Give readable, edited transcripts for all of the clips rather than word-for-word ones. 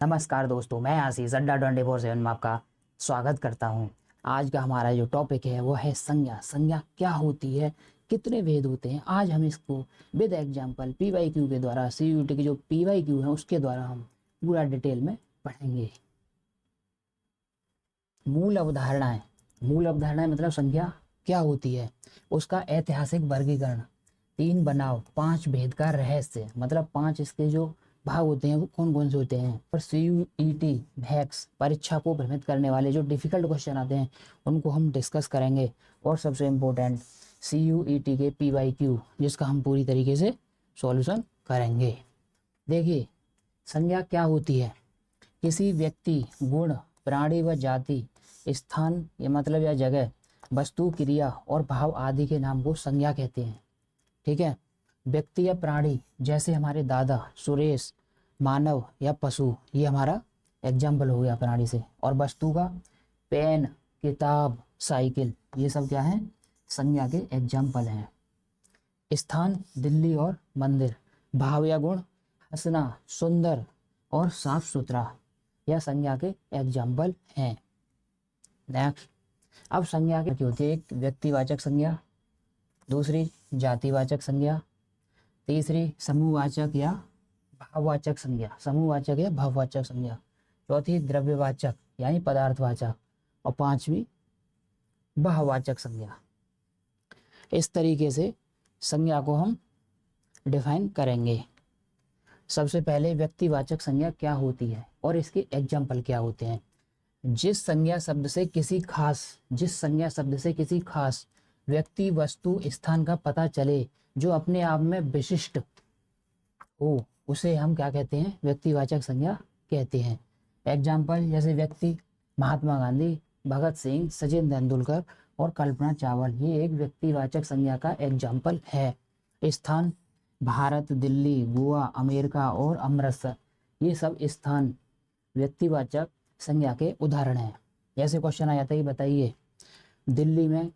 नमस्कार दोस्तों, मैं आशीष अड्डा 24/7 में आपका स्वागत करता हूं। आज का हमारा जो टॉपिक है वो है संज्ञा। संज्ञा क्या होती है, कितने भेद होते हैं, आज हम इसको विद एग्जांपल पीवाईक्यू के द्वारा, सीयूटी की जो पीवाईक्यू है उसके द्वारा हम पूरा डिटेल में पढ़ेंगे। मूल अवधारणाएं। मूल अवधारणाएं मतलब संज्ञा क्या होती है, उसका ऐतिहासिक वर्गीकरण, 3 बनाव, 5 भेद का रहस्य, मतलब 5 इसके जो भाग होते हैं वो कौन कौन से होते हैं। और सीयूईटी भैक्स परीक्षा को भ्रमित करने वाले जो डिफिकल्ट क्वेश्चन आते हैं उनको हम डिस्कस करेंगे। और सबसे इम्पोर्टेंट सीयूईटी के पीवाईक्यू, जिसका हम पूरी तरीके से सॉल्यूशन करेंगे। देखिए, संज्ञा क्या होती है। किसी व्यक्ति, गुण, प्राणी व जाति, स्थान या मतलब या जगह, वस्तु, क्रिया और भाव आदि के नाम को संज्ञा कहते हैं। ठीक है। व्यक्ति या प्राणी जैसे हमारे दादा, सुरेश, मानव या पशु, ये हमारा एग्जाम्पल हो गया प्राणी से। और वस्तु का पेन, किताब, साइकिल, ये सब क्या है, संज्ञा के एग्जाम्पल हैं। स्थान दिल्ली और मंदिर। भाव या गुण हंसना, सुंदर और साफ सुथरा, यह संज्ञा के एग्जाम्पल हैं। नेक्स्ट, अब संज्ञा की होती है एक व्यक्तिवाचक संज्ञा, दूसरी जातिवाचक संज्ञा, तीसरी समूहवाचक या भाववाचक संज्ञा, समूहवाचक या भाववाचक संज्ञा, चौथी द्रव्यवाचक यानी पदार्थवाचक, और पांचवी भाववाचक संज्ञा। इस तरीके से संज्ञा को हम डिफाइन करेंगे। सबसे पहले व्यक्तिवाचक संज्ञा क्या होती है और इसके एग्जाम्पल क्या होते हैं। जिस संज्ञा शब्द से किसी खास व्यक्ति, वस्तु, स्थान का पता चले जो अपने आप में विशिष्ट हो, उसे हम क्या कहते हैं, व्यक्तिवाचक संज्ञा कहते हैं। एग्जाम्पल जैसे व्यक्ति महात्मा गांधी, भगत सिंह, सचिन तेंदुलकर और कल्पना चावल, ये एक व्यक्तिवाचक संज्ञा का एग्जाम्पल है। स्थान भारत, दिल्ली, गोवा, अमेरिका और अमृतसर, ये सब स्थान व्यक्तिवाचक संज्ञा के उदाहरण हैं। जैसे क्वेश्चन आ जाता है, बताइए दिल्ली में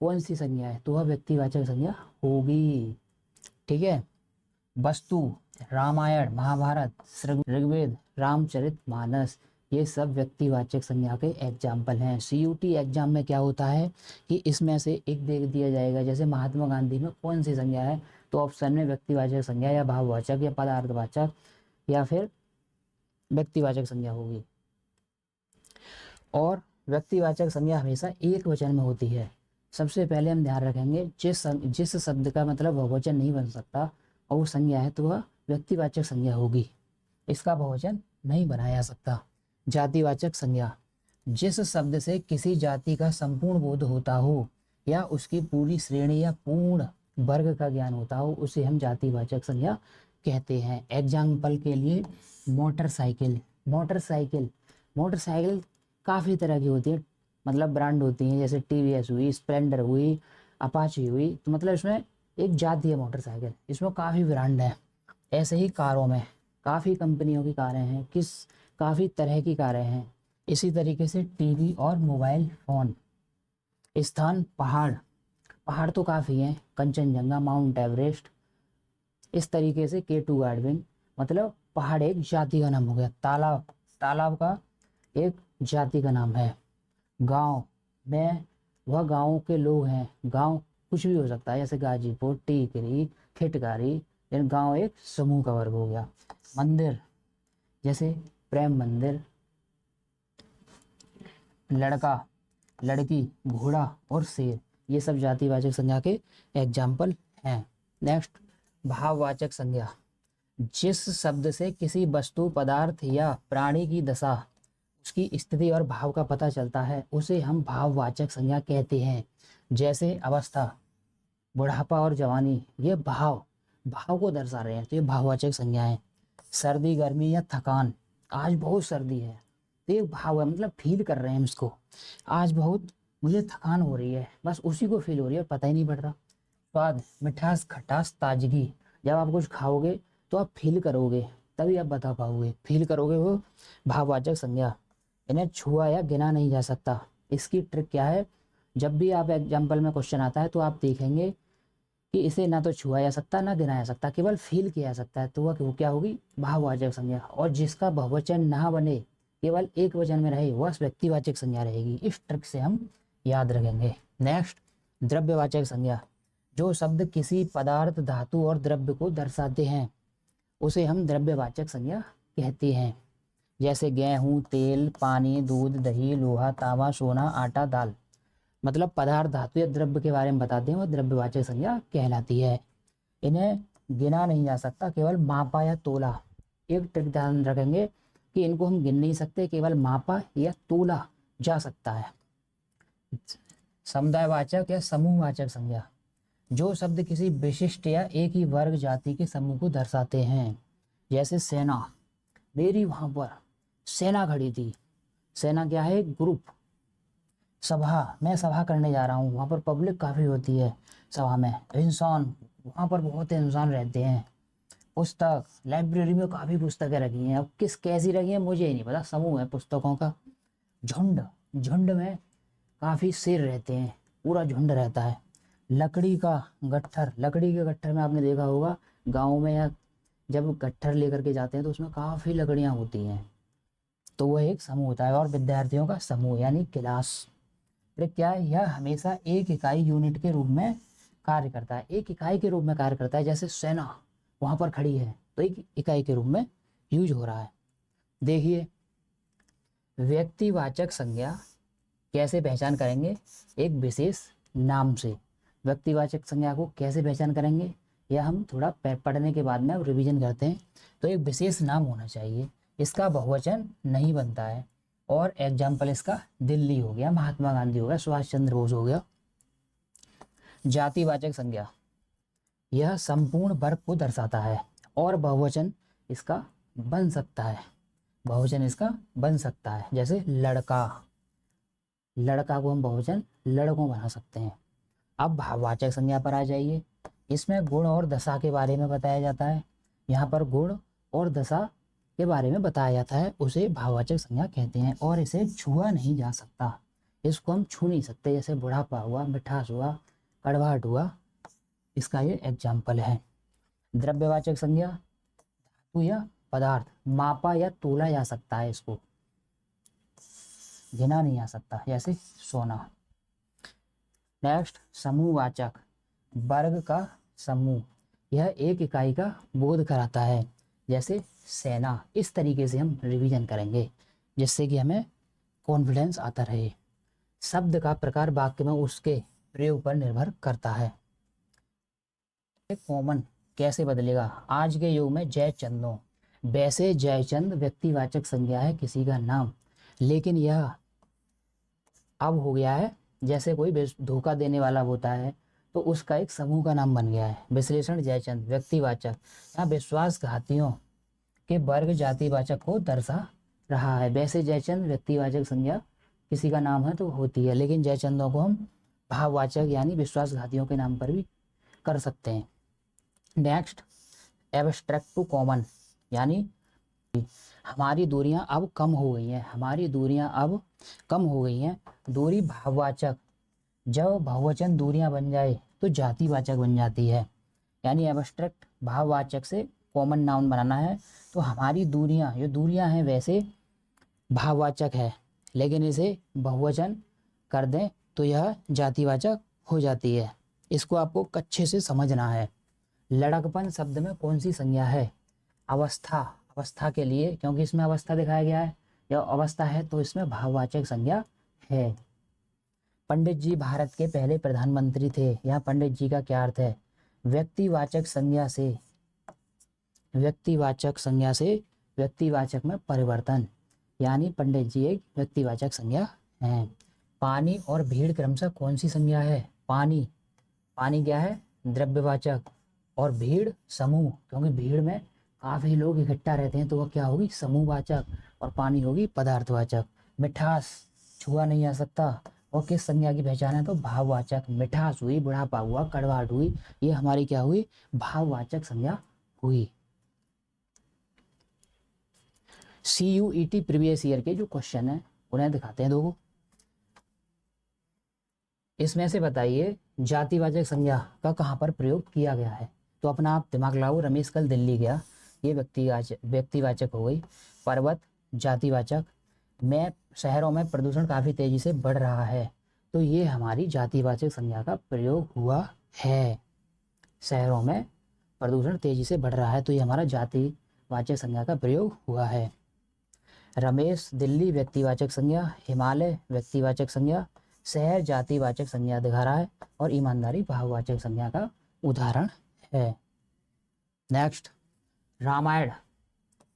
कौन सी संज्ञा है, तो वह व्यक्तिवाचक संज्ञा होगी। ठीक है। वस्तु रामायण, महाभारत, ऋग्वेद, रामचरितमानस, ये सब व्यक्तिवाचक संज्ञा के एग्जाम्पल हैं। सीयूटी एग्जाम में क्या होता है कि इसमें से एक देख दिया जाएगा, जैसे महात्मा गांधी में कौन सी संज्ञा है, तो ऑप्शन में व्यक्तिवाचक संज्ञा या भाववाचक या पदार्थवाचक या फिर व्यक्तिवाचक संज्ञा होगी। और व्यक्तिवाचक संज्ञा हमेशा एक वचन में होती है। सबसे पहले हम ध्यान रखेंगे, जिस शब्द का मतलब बहुवचन नहीं बन सकता और वो संज्ञा है तो वह व्यक्तिवाचक संज्ञा होगी, इसका बहुवचन नहीं बनाया जा सकता। जातिवाचक संज्ञा, जिस शब्द से किसी जाति का संपूर्ण बोध होता हो या उसकी पूरी श्रेणी या पूर्ण वर्ग का ज्ञान होता हो, उसे हम जातिवाचक संज्ञा कहते हैं। एग्जाम्पल के लिए मोटरसाइकिल। मोटरसाइकिल काफ़ी तरह की होती है, मतलब ब्रांड होती हैं, जैसे टीवीएस हुई, स्प्लेंडर हुई, अपाची हुई, तो मतलब इसमें एक जाति है मोटरसाइकिल, इसमें काफ़ी ब्रांड है। ऐसे ही कारों में काफ़ी कंपनियों की कारें हैं, काफ़ी तरह की कारें हैं। इसी तरीके से टीवी और मोबाइल फ़ोन। स्थान पहाड़ तो काफ़ी हैं, कंचनजंगा, माउंट एवरेस्ट। इस तरीके से K2 गार्डन, मतलब पहाड़ एक जाति का नाम हो गया। तालाब का एक जाति का नाम है। गांव में वह गांव के लोग हैं, गांव कुछ भी हो सकता है, जैसे गाजीपुर, टीकरी, खिटकारी, लेकिन गांव एक समूह का वर्ग हो गया। मंदिर जैसे प्रेम मंदिर, लड़का, लड़की, घोड़ा और शेर, ये सब जातिवाचक संज्ञा के एग्जाम्पल हैं। नेक्स्ट, भाववाचक संज्ञा, जिस शब्द से किसी वस्तु, पदार्थ या प्राणी की दशा, उसकी स्थिति और भाव का पता चलता है, उसे हम भाववाचक संज्ञा कहते हैं। जैसे अवस्था, बुढ़ापा और जवानी, ये भाव को दर्शा रहे हैं, तो ये भाववाचक संज्ञा है। सर्दी, गर्मी या थकान, आज बहुत सर्दी है, तो ये भाव है, मतलब फील कर रहे हैं हम इसको, आज बहुत मुझे थकान हो रही है, बस उसी को फील हो रही है, पता ही नहीं पड़ रहा। स्वाद, मिठास, खटास, ताजगी, जब आप कुछ खाओगे तो आप फील करोगे, तभी आप बता पाओगे, फील करोगे, वो भाववाचक संज्ञा। इन्हें छुआ या गिना नहीं जा सकता। इसकी ट्रिक क्या है, जब भी आप एग्जाम्पल में क्वेश्चन आता है तो आप देखेंगे कि इसे ना तो छुआ जा सकता ना गिना जा सकता, केवल फील किया जा सकता है, तो वो क्या होगी, भाववाचक संज्ञा। और जिसका बहुवचन ना बने, केवल एक वचन में रहे, वह व्यक्तिवाचक संज्ञा रहेगी। इस ट्रिक से हम याद रखेंगे। नेक्स्ट, द्रव्यवाचक संज्ञा। जो शब्द किसी पदार्थ, धातु और द्रव्य को दर्शाते हैं उसे हम द्रव्यवाचक संज्ञा कहते हैं। जैसे गेहूं, तेल, पानी, दूध, दही, लोहा, तांबा, सोना, आटा, दाल। मतलब पदार्थ, धातु या द्रव्य के बारे में बताते हैं, वह द्रव्यवाचक संज्ञा कहलाती है। इन्हें गिना नहीं जा सकता, केवल मापा या तोला। एक ट्रिक ध्यान रखेंगे कि इनको हम गिन नहीं सकते, केवल मापा या तोला जा सकता है। समुदायवाचक या समूहवाचक संज्ञा। जो शब्द किसी विशिष्ट या एक ही वर्ग जाति के समूह को दर्शाते हैं। जैसे सेना, मेरी वहां पर सेना खड़ी थी। सेना क्या है, ग्रुप। सभा, मैं सभा करने जा रहा हूँ, वहां पर पब्लिक काफी होती है सभा में। इंसान, वहां पर बहुत इंसान रहते हैं। पुस्तक, लाइब्रेरी में काफी पुस्तकें रखी हैं। अब किस कैसी रखी हैं मुझे ही नहीं पता, समूह है पुस्तकों का। झुंड, झुंड में काफी शेर रहते हैं, पूरा झुंड रहता है। लकड़ी का गट्ठर, लकड़ी के गट्ठर में आपने देखा होगा गाँव में, या जब गट्ठर लेकर के जाते हैं तो उसमें काफी लकड़ियां होती हैं, तो वह एक समूह होता है। और विद्यार्थियों का समूह यानी क्लास। फिर क्या है, यह हमेशा एक इकाई, यूनिट के रूप में कार्य करता है, एक इकाई के रूप में कार्य करता है। जैसे सेना वहां पर खड़ी है तो एक इकाई के रूप में यूज हो रहा है। देखिए, व्यक्तिवाचक संज्ञा कैसे पहचान करेंगे, एक विशेष नाम से। व्यक्तिवाचक संज्ञा को कैसे पहचान करेंगे, या हम थोड़ा पढ़ने के बाद में अब रिवीजन करते हैं। तो एक विशेष नाम होना चाहिए, इसका बहुवचन नहीं बनता है। और एग्जाम्पल इसका दिल्ली हो गया, महात्मा गांधी हो गया, सुभाष चंद्र बोस हो गया। जातिवाचक संज्ञा, यह संपूर्ण वर्ग को दर्शाता है और बहुवचन इसका बन सकता है, बहुवचन इसका बन सकता है। जैसे लड़का, लड़का को हम बहुवचन लड़कों बना सकते हैं। अब भाववाचक संज्ञा पर आ जाइए। इसमें गुण और दशा के बारे में बताया जाता है। यहाँ पर गुण और दशा के बारे में बताया जाता है, उसे भाववाचक संज्ञा कहते हैं। और इसे छुआ नहीं जा सकता, इसको हम छू नहीं सकते। जैसे बुढ़ापा हुआ, मिठास हुआ, कड़वाहट हुआ, इसका ये एग्जाम्पल है। द्रव्यवाचक संज्ञा, धातु या पदार्थ, मापा या तोला जा सकता है, इसको गिना नहीं आ सकता, जैसे सोना। नेक्स्ट, समूहवाचक, वर्ग का समूह, यह एक इकाई का बोध कराता है। जैसे सेना। इस तरीके से हम रिवीजन करेंगे जिससे कि हमें कॉन्फिडेंस आता रहे। शब्द का प्रकार वाक्य में उसके प्रयोग पर निर्भर करता है। कॉमन कैसे बदलेगा, आज के युग में जयचंदों। वैसे जयचंद व्यक्तिवाचक संज्ञा है, किसी का नाम, लेकिन यह अब हो गया है जैसे कोई धोखा देने वाला होता है तो उसका एक समूह का नाम बन गया है। विश्लेषण जयचंद व्यक्तिवाचक, यहाँ विश्वासघातियों के वर्ग जातिवाचक को दर्शा रहा है। वैसे जयचंद व्यक्तिवाचक संज्ञा किसी का नाम है तो होती है, लेकिन जयचंदों को हम भाववाचक यानी विश्वासघातियों के नाम पर भी कर सकते हैं। नेक्स्ट, एब्स्ट्रैक्ट टू कॉमन, यानी हमारी दूरियां अब कम हो गई हैं, हमारी दूरियां अब कम हो गई हैं। दूरी भाववाचक, जब बहुवचन दूरियां बन जाए तो जातिवाचक बन जाती है। यानी एब्स्ट्रैक्ट भाववाचक से कॉमन नाउन बनाना है तो हमारी दूरियां, जो दूरियां हैं वैसे भाववाचक है, लेकिन इसे बहुवचन कर दें तो यह जातिवाचक हो जाती है। इसको आपको अच्छे से समझना है। लड़कपन शब्द में कौन सी संज्ञा है, अवस्था। अवस्था के लिए, क्योंकि इसमें अवस्था दिखाया गया है, यह अवस्था है तो इसमें भाववाचक संज्ञा है। पंडित जी भारत के पहले प्रधानमंत्री थे, यहाँ पंडित जी का क्या अर्थ है, व्यक्तिवाचक संज्ञा से, व्यक्तिवाचक संज्ञा से व्यक्तिवाचक में परिवर्तन, यानी पंडित जी एक व्यक्तिवाचक संज्ञा है। पानी और भीड़ क्रमशः कौन सी संज्ञा है, पानी, पानी क्या है, द्रव्यवाचक, और भीड़ समूह, क्योंकि भीड़ में काफी लोग इकट्ठा रहते हैं तो वह क्या होगी, समूहवाचक, और पानी होगी पदार्थवाचक। मिठास, छुआ नहीं आ सकता, और किस संज्ञा की पहचान है तो भाववाचक। मिठास हुई, बुढ़ापा हुआ, कड़वाहट हुई, ये हमारी क्या हुई, भाववाचक संज्ञा हुई। CUET प्रीवियस ईयर के जो क्वेश्चन है उन्हें दिखाते हैं। देखो, इसमें से बताइए जातिवाचक संज्ञा का कहाँ पर प्रयोग किया गया है? तो अपना आप दिमाग लगाओ। रमेश कल दिल्ली गया, ये व्यक्तिवाचक हो गई। पर्वत जातिवाचक। मैं शहरों में प्रदूषण काफी तेजी से बढ़ रहा है, तो ये हमारी जातिवाचक संज्ञा का प्रयोग हुआ है। शहरों में प्रदूषण तेजी से बढ़ रहा है, तो ये हमारा जातिवाचक संज्ञा का प्रयोग हुआ है। रमेश दिल्ली व्यक्तिवाचक संज्ञा, हिमालय व्यक्तिवाचक संज्ञा, शहर जातिवाचक संज्ञा दिखा रहा है, और ईमानदारी भाववाचक संज्ञा का उदाहरण है। नेक्स्ट, रामायण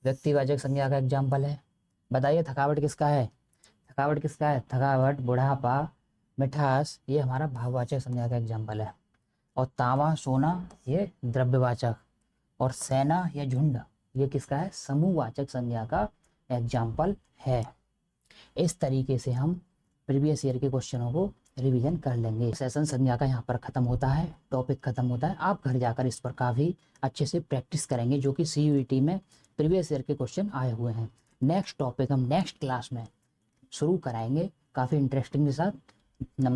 व्यक्तिवाचक संज्ञा का एग्जाम्पल है। बताइए थकावट किसका है? थकावट किसका है? थकावट, बुढ़ापा, मिठास, ये हमारा भाववाचक संज्ञा का एग्जाम्पल है। और तांबा सोना, ये द्रव्यवाचक। और सेना या झुंड, ये किसका है? समूहवाचक संज्ञा का एग्जाम्पल है। इस तरीके से हम प्रीवियस ईयर के क्वेश्चनों को रिवीजन कर लेंगे। सेशन संज्ञा का यहाँ पर खत्म होता है, टॉपिक खत्म होता है। आप घर जाकर इस पर काफ़ी अच्छे से प्रैक्टिस करेंगे, जो कि CUET में प्रीवियस ईयर के क्वेश्चन आए हुए हैं। नेक्स्ट टॉपिक हम नेक्स्ट क्लास में शुरू कराएंगे काफ़ी इंटरेस्टिंग के साथ।